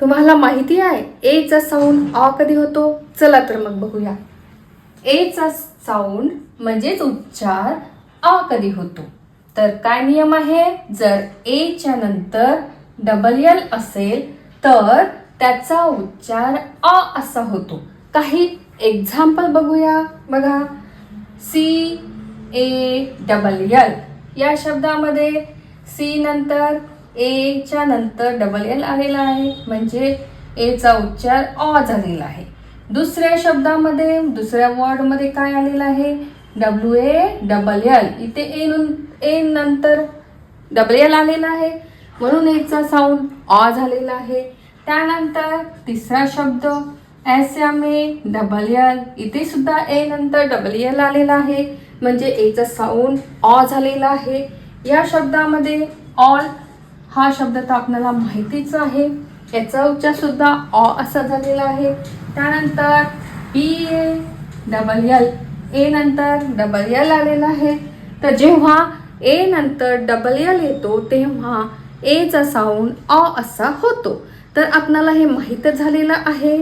तुम्हाला माहिती आहे एचा साऊंड अ कधी होतो? चला तर मग बघूया. एचा साऊंड म्हणजेच उच्चार अ कधी होतो? तर काय नियम आहे? जर एच्या नंतर डबल एल असेल तर त्याचा उच्चार अ असा होतो. काही एक्झाम्पल बघूया. बघा, सी ए डबल एल या शब्दामध्ये सी नंतर ए च्या नंतर डबल एल आलेला आहे, म्हणजे एचा उच्चार अ झालेला आहे. दुसऱ्या शब्दामध्ये, दुसऱ्या वर्डमध्ये काय आलेलं आहे? W A double L. इथे ए नंतर डबल एल आलेला आहे, म्हणून एचा साऊंड अ झालेला आहे. त्यानंतर तिसरा शब्द S M A double L. इथे सुद्धा ए नंतर डबल एल आलेला आहे, म्हणजे एचा साऊंड अ झालेला आहे. या शब्दामध्ये ऑल हा शब्द तर आपल्याला माहितीच आहे, याचा उच्चार सुद्धा अ असा झालेला आहे. त्यानंतर बी ए डबल एल, ए नंतर डबल एल आलेला आहे. तर जेव्हा ए नंतर डबल एल येतो तेव्हा एचा साऊंड अ असा होतो. तर आपल्याला हे माहीत झालेलं आहे.